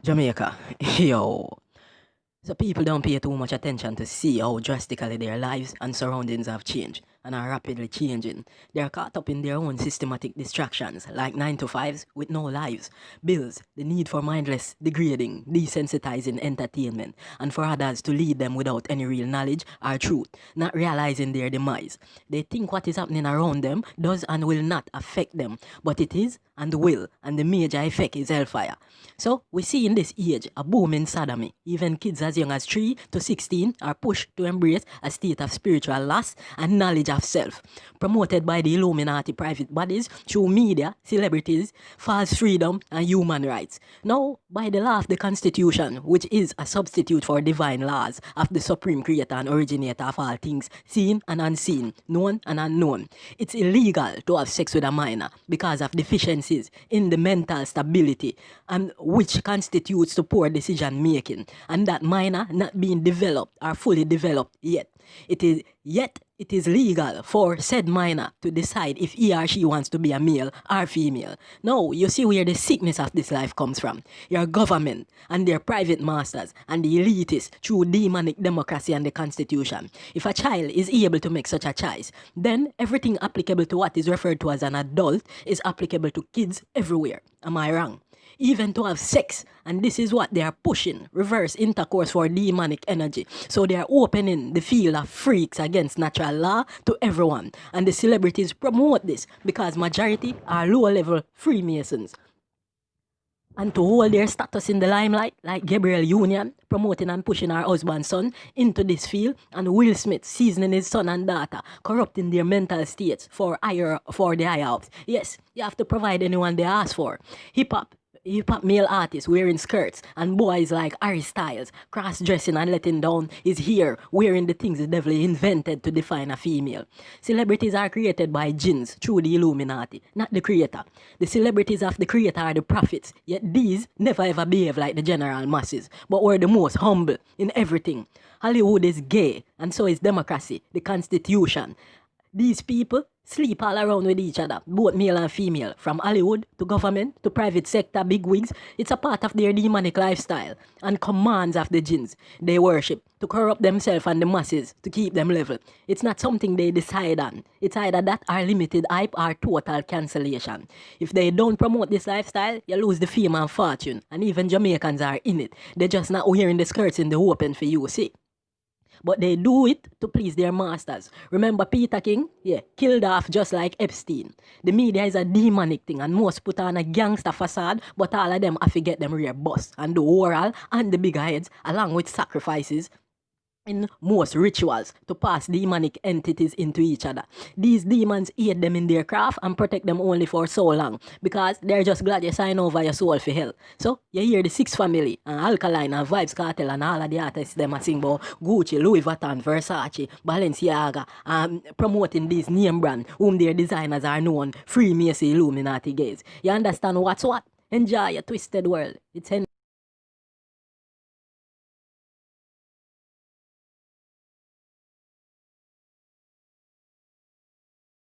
Jamaica, yo. So people don't pay too much attention to see how drastically their lives and surroundings have changed and are rapidly changing. They are caught up in their own systematic distractions, like 9 to 5s with no lives, bills, the need for mindless, degrading, desensitizing entertainment, and for others to lead them without any real knowledge or truth, not realizing their demise. They think what is happening around them does and will not affect them, but it is and will, and the major effect is hellfire. So we see in this age a boom in sodomy. Even kids as young as 3 to 16 are pushed to embrace a state of spiritual loss and knowledge of self, promoted by the Illuminati private bodies through media, celebrities, false freedom, and human rights. Now, by the law of the Constitution, which is a substitute for divine laws of the supreme creator and originator of all things, seen and unseen, known and unknown, it's illegal to have sex with a minor because of deficiencies in the mental stability and which constitutes to poor decision making, and that minor not being developed or fully developed yet. It is legal for said minor to decide if he or she wants to be a male or female. Now, you see where the sickness of this life comes from. Your government and their private masters and the elitists through demonic democracy and the constitution. If a child is able to make such a choice, then everything applicable to what is referred to as an adult is applicable to kids everywhere. Am I wrong? Even to have sex, and this is what they are pushing, reverse intercourse for demonic energy. So they are opening the field of freaks against natural law to everyone, and the celebrities promote this because majority are low-level Freemasons. And to hold their status in the limelight, like Gabrielle Union, promoting and pushing her husband's son into this field, and Will Smith seasoning his son and daughter, corrupting their mental states for the higher ups. Yes, you have to provide anyone they ask for. Hip-hop male artists wearing skirts and boys like Harry Styles cross-dressing and letting down his hair, wearing the things the devil invented to define a female. Celebrities are created by jinns through the Illuminati, not the creator. The celebrities of the creator are the prophets, yet these never ever behave like the general masses, but were the most humble in everything. Hollywood is gay, and so is democracy, the constitution. These people sleep all around with each other, both male and female, from Hollywood to government to private sector bigwigs. It's a part of their demonic lifestyle and commands of the jinns they worship to corrupt themselves and the masses to keep them level. It's not something they decide on. It's either that or limited hype or total cancellation. If they don't promote this lifestyle, you lose the fame and fortune, and even Jamaicans are in it. They're just not wearing the skirts in the open for you, see. But they do it to please their masters. Remember Peter King? Yeah, killed off just like Epstein. The media is a demonic thing, and most put on a gangster facade, but all of them have to get them rear bust and do oral and the bigger heads along with sacrifices in most rituals to pass demonic entities into each other. These demons aid them in their craft and protect them only for so long because they're just glad you sign over your soul for hell. So you hear the Six Family and Alkaline and Vibes Cartel and all of the artists them are sing about Gucci, Louis Vuitton, Versace, Balenciaga, promoting these name brand whom their designers are known Freemason Illuminati gays. You understand what's what? Enjoy your twisted world. It's